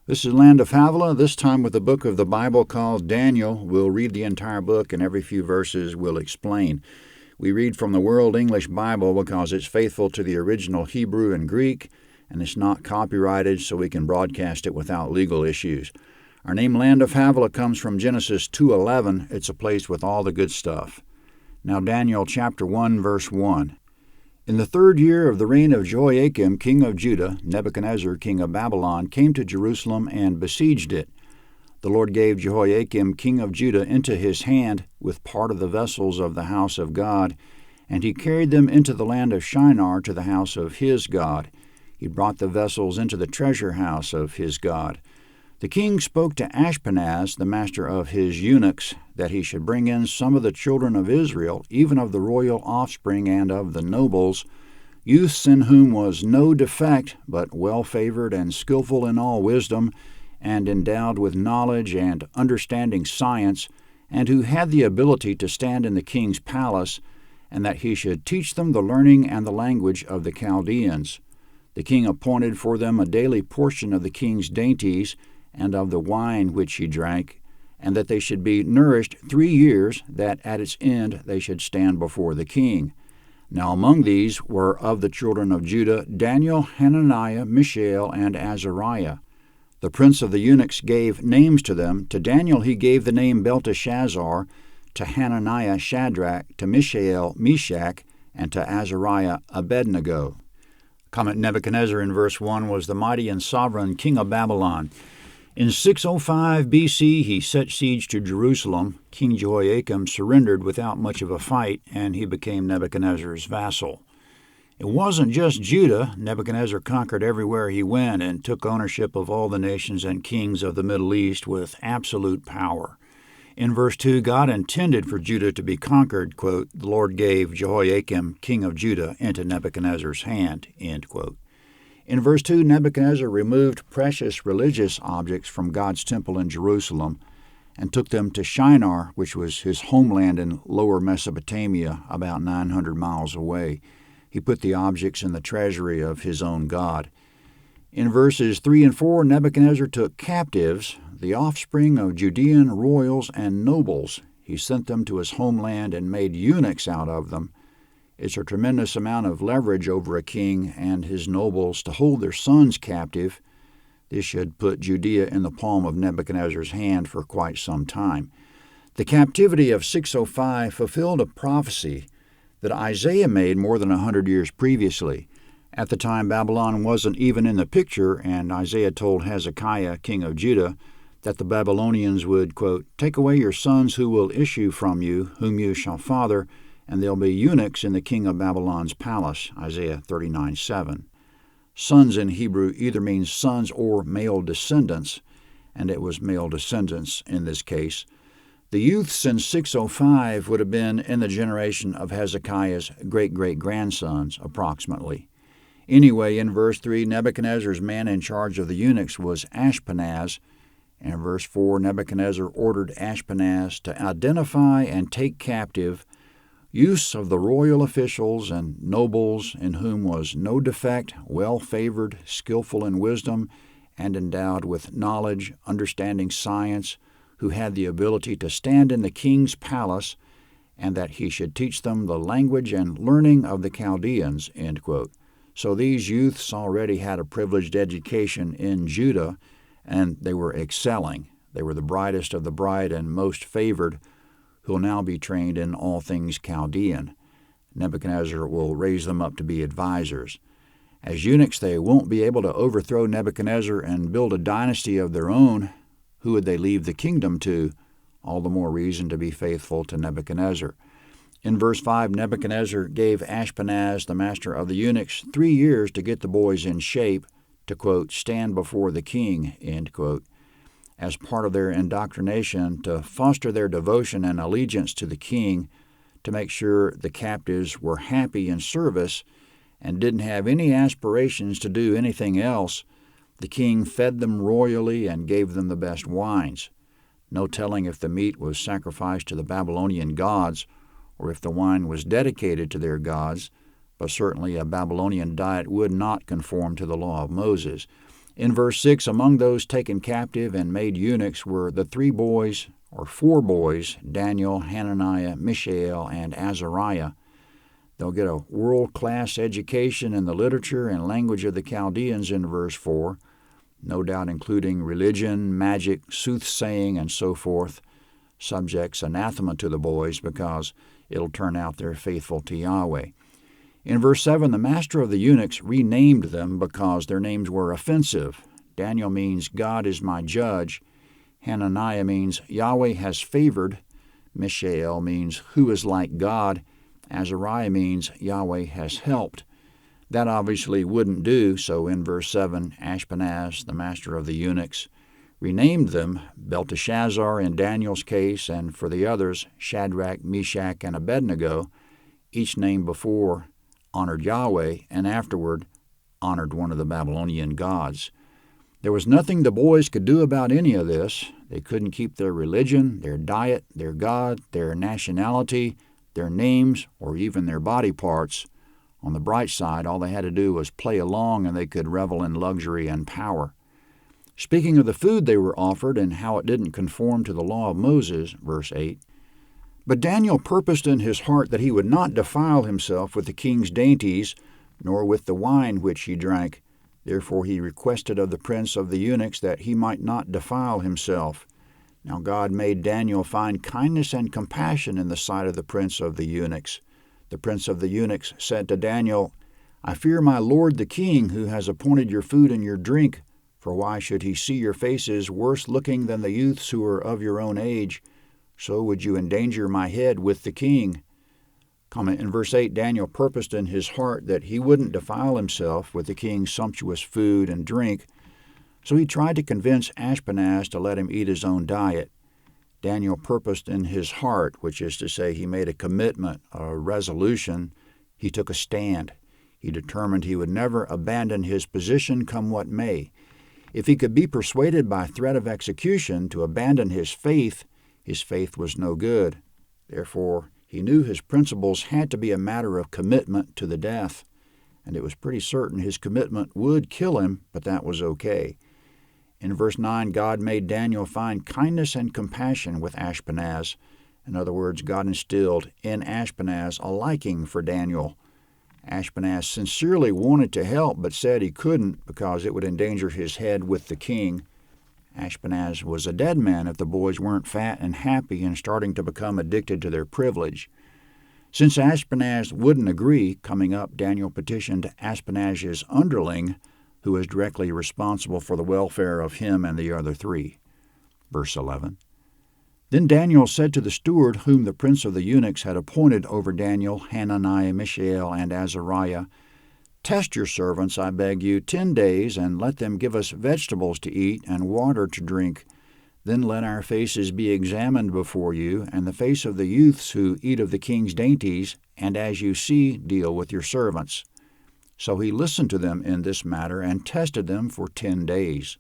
This is Land of Havilah, this time with a book of the Bible called Daniel. We'll read the entire book, and every few verses we'll explain. We read from the World English Bible because it's faithful to the original Hebrew and Greek, and it's not copyrighted, so we can broadcast it without legal issues. Our name Land of Havilah comes from Genesis 2:11. It's a place with all the good stuff. Now Daniel chapter 1, verse 1. In the 3rd year of the reign of Jehoiakim, king of Judah, Nebuchadnezzar, king of Babylon, came to Jerusalem and besieged it. The Lord gave Jehoiakim, king of Judah, into his hand with part of the vessels of the house of God, and he carried them into the land of Shinar to the house of his God. He brought the vessels into the treasure house of his God. The king spoke to Ashpenaz, the master of his eunuchs, that he should bring in some of the children of Israel, even of the royal offspring and of the nobles, youths in whom was no defect, but well-favored and skillful in all wisdom, and endowed with knowledge and understanding science, and who had the ability to stand in the king's palace, and that he should teach them the learning and the language of the Chaldeans. The king appointed for them a daily portion of the king's dainties, and of the wine which he drank, and that they should be nourished 3 years, that at its end they should stand before the king. Now among these were of the children of Judah Daniel, Hananiah, Mishael, and Azariah. The prince of the eunuchs gave names to them. To Daniel he gave the name Belteshazzar, to Hananiah Shadrach, to Mishael Meshach, and to Azariah Abednego. Comment: Nebuchadnezzar in verse 1 was the mighty and sovereign king of Babylon. In 605 B.C., he set siege to Jerusalem. King Jehoiakim surrendered without much of a fight, and he became Nebuchadnezzar's vassal. It wasn't just Judah. Nebuchadnezzar conquered everywhere he went and took ownership of all the nations and kings of the Middle East with absolute power. In verse 2, God intended for Judah to be conquered, quote, "The Lord gave Jehoiakim, king of Judah, into Nebuchadnezzar's hand," end quote. In verse 2, Nebuchadnezzar removed precious religious objects from God's temple in Jerusalem and took them to Shinar, which was his homeland in lower Mesopotamia, about 900 miles away. He put the objects in the treasury of his own God. In verses 3 and 4, Nebuchadnezzar took captives, the offspring of Judean royals and nobles. He sent them to his homeland and made eunuchs out of them. It's a tremendous amount of leverage over a king and his nobles to hold their sons captive. This should put Judea in the palm of Nebuchadnezzar's hand for quite some time. The captivity of 605 fulfilled a prophecy that Isaiah made more than 100 years previously. At the time, Babylon wasn't even in the picture, and Isaiah told Hezekiah, king of Judah, that the Babylonians would, quote, "take away your sons who will issue from you, whom you shall father, and they'll be eunuchs in the king of Babylon's palace," Isaiah 39:7. Sons in Hebrew either means sons or male descendants, and it was male descendants in this case. The youths in 605 would have been in the generation of Hezekiah's great-great-grandsons, approximately. Anyway, in verse 3, Nebuchadnezzar's man in charge of the eunuchs was Ashpenaz. In verse 4, Nebuchadnezzar ordered Ashpenaz to identify and take captive youths of the royal officials and nobles in whom was no defect, well-favored, skillful in wisdom, and endowed with knowledge, understanding science, who had the ability to stand in the king's palace, and that he should teach them the language and learning of the Chaldeans, end quote. So these youths already had a privileged education in Judah, and they were excelling. They were the brightest of the bright and most favored, who will now be trained in all things Chaldean. Nebuchadnezzar will raise them up to be advisors. As eunuchs, they won't be able to overthrow Nebuchadnezzar and build a dynasty of their own. Who would they leave the kingdom to? All the more reason to be faithful to Nebuchadnezzar. In verse 5, Nebuchadnezzar gave Ashpenaz, the master of the eunuchs, 3 years to get the boys in shape to, quote, "stand before the king," end quote, as part of their indoctrination to foster their devotion and allegiance to the king, to make sure the captives were happy in service and didn't have any aspirations to do anything else. The king fed them royally and gave them the best wines. No telling if the meat was sacrificed to the Babylonian gods or if the wine was dedicated to their gods, but certainly a Babylonian diet would not conform to the law of Moses. In verse 6, among those taken captive and made eunuchs were the four boys, Daniel, Hananiah, Mishael, and Azariah. They'll get a world-class education in the literature and language of the Chaldeans in verse 4, no doubt including religion, magic, soothsaying, and so forth, subjects anathema to the boys because it'll turn out they're faithful to Yahweh. In verse 7, the master of the eunuchs renamed them because their names were offensive. Daniel means God is my judge. Hananiah means Yahweh has favored. Mishael means who is like God. Azariah means Yahweh has helped. That obviously wouldn't do, so in verse 7, Ashpenaz, the master of the eunuchs, renamed them Belteshazzar in Daniel's case, and for the others, Shadrach, Meshach, and Abednego, each named before honored Yahweh and afterward honored one of the Babylonian gods. There was nothing the boys could do about any of this. They couldn't keep their religion, their diet, their god, their nationality, their names, or even their body parts. On the bright side, all they had to do was play along and they could revel in luxury and power. Speaking of the food they were offered and how it didn't conform to the law of Moses, verse 8, but Daniel purposed in his heart that he would not defile himself with the king's dainties, nor with the wine which he drank. Therefore he requested of the prince of the eunuchs that he might not defile himself. Now God made Daniel find kindness and compassion in the sight of the prince of the eunuchs. The prince of the eunuchs said to Daniel, I fear my lord the king, who has appointed your food and your drink, for why should he see your faces worse looking than the youths who are of your own age? So would you endanger my head with the king. Comment in verse 8, Daniel purposed in his heart that he wouldn't defile himself with the king's sumptuous food and drink, so he tried to convince Ashpenaz to let him eat his own diet. Daniel purposed in his heart, which is to say he made a commitment, a resolution. He took a stand. He determined he would never abandon his position come what may. If he could be persuaded by threat of execution to abandon his faith was no good. Therefore, he knew his principles had to be a matter of commitment to the death, and it was pretty certain his commitment would kill him, but that was okay. In verse 9, God made Daniel find kindness and compassion with Ashpenaz. In other words, God instilled in Ashpenaz a liking for Daniel. Ashpenaz sincerely wanted to help, but said he couldn't because it would endanger his head with the king. Ashpenaz was a dead man if the boys weren't fat and happy and starting to become addicted to their privilege. Since Ashpenaz wouldn't agree, coming up, Daniel petitioned Ashpenaz's underling, who was directly responsible for the welfare of him and the other three. Verse 11. Then Daniel said to the steward whom the prince of the eunuchs had appointed over Daniel, Hananiah, Mishael, and Azariah, Test your servants, I beg you, 10 days, and let them give us vegetables to eat and water to drink. Then let our faces be examined before you, and the face of the youths who eat of the king's dainties, and as you see, deal with your servants. So he listened to them in this matter and tested them for 10 days.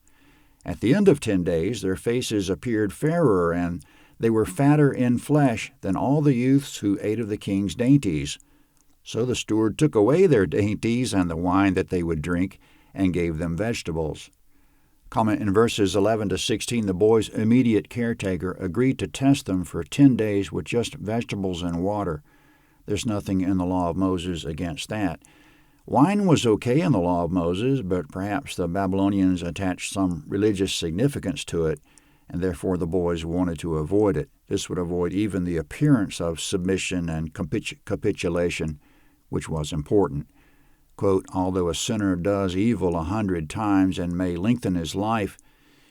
At the end of 10 days their faces appeared fairer, and they were fatter in flesh than all the youths who ate of the king's dainties. So the steward took away their dainties and the wine that they would drink, and gave them vegetables. Comment in verses 11 to 16, the boy's immediate caretaker agreed to test them for 10 days with just vegetables and water. There's nothing in the law of Moses against that. Wine was okay in the law of Moses, but perhaps the Babylonians attached some religious significance to it, and therefore the boys wanted to avoid it. This would avoid even the appearance of submission and capitulation, which was important. Quote, although a sinner does evil 100 times and may lengthen his life,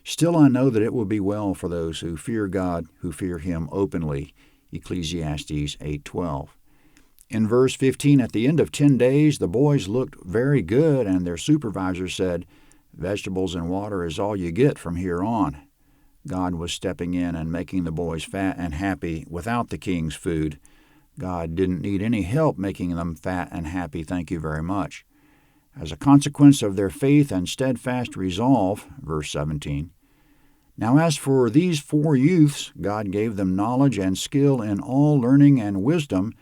still I know that it will be well for those who fear God, who fear him openly. Ecclesiastes 8:12. In verse 15, at the end of 10 days, the boys looked very good, and their supervisor said, vegetables and water is all you get from here on. God was stepping in and making the boys fat and happy without the king's food. God didn't need any help making them fat and happy, thank you very much. As a consequence of their faith and steadfast resolve, verse 17, now as for these 4 youths, God gave them knowledge and skill in all learning and wisdom,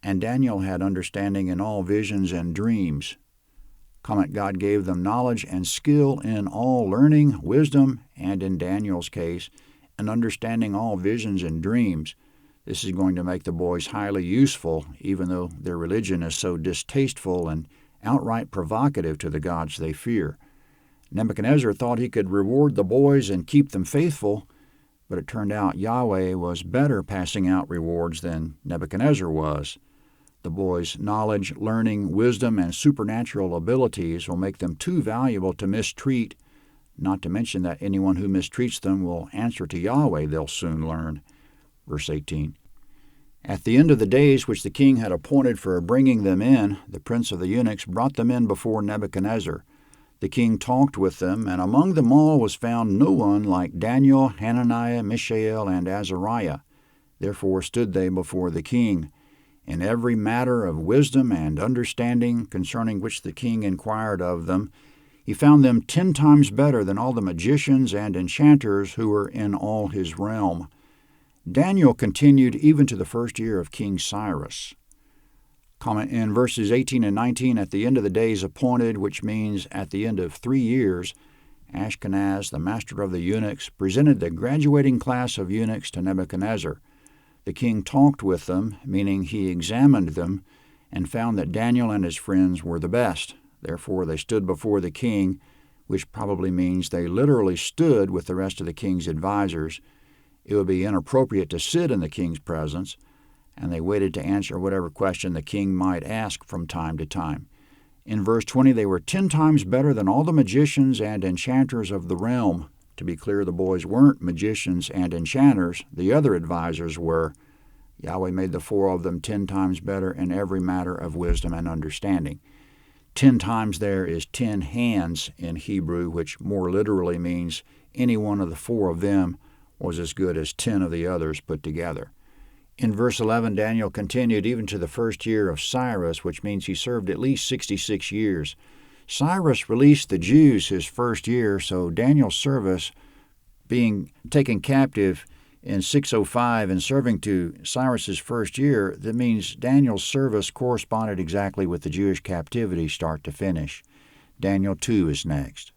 and Daniel had understanding in all visions and dreams. Comment, God gave them knowledge and skill in all learning, wisdom, and in Daniel's case, in understanding all visions and dreams. This is going to make the boys highly useful, even though their religion is so distasteful and outright provocative to the gods they fear. Nebuchadnezzar thought he could reward the boys and keep them faithful, but it turned out Yahweh was better passing out rewards than Nebuchadnezzar was. The boys' knowledge, learning, wisdom, and supernatural abilities will make them too valuable to mistreat, not to mention that anyone who mistreats them will answer to Yahweh, they'll soon learn. Verse 18. At the end of the days which the king had appointed for bringing them in, the prince of the eunuchs brought them in before Nebuchadnezzar. The king talked with them, and among them all was found no one like Daniel, Hananiah, Mishael, and Azariah. Therefore stood they before the king. In every matter of wisdom and understanding concerning which the king inquired of them, he found them 10 times better than all the magicians and enchanters who were in all his realm. Daniel continued even to the first year of King Cyrus. Comment, in verses 18 and 19, at the end of the days appointed, which means at the end of 3 years, Ashkenaz, the master of the eunuchs, presented the graduating class of eunuchs to Nebuchadnezzar. The king talked with them, meaning he examined them, and found that Daniel and his friends were the best. Therefore they stood before the king, which probably means they literally stood with the rest of the king's advisors. It would be inappropriate to sit in the king's presence, and they waited to answer whatever question the king might ask from time to time. In verse 20, they were 10 times better than all the magicians and enchanters of the realm. To be clear, the boys weren't magicians and enchanters. The other advisors were. Yahweh made the 4 of them 10 times better in every matter of wisdom and understanding. 10 times there is 10 hands in Hebrew, which more literally means any one of the 4 of them was as good as 10 of the others put together. In verse 11, Daniel continued even to the first year of Cyrus, which means he served at least 66 years. Cyrus released the Jews his first year, so Daniel's service, being taken captive in 605 and serving to Cyrus's first year, that means Daniel's service corresponded exactly with the Jewish captivity start to finish. Daniel 2 is next.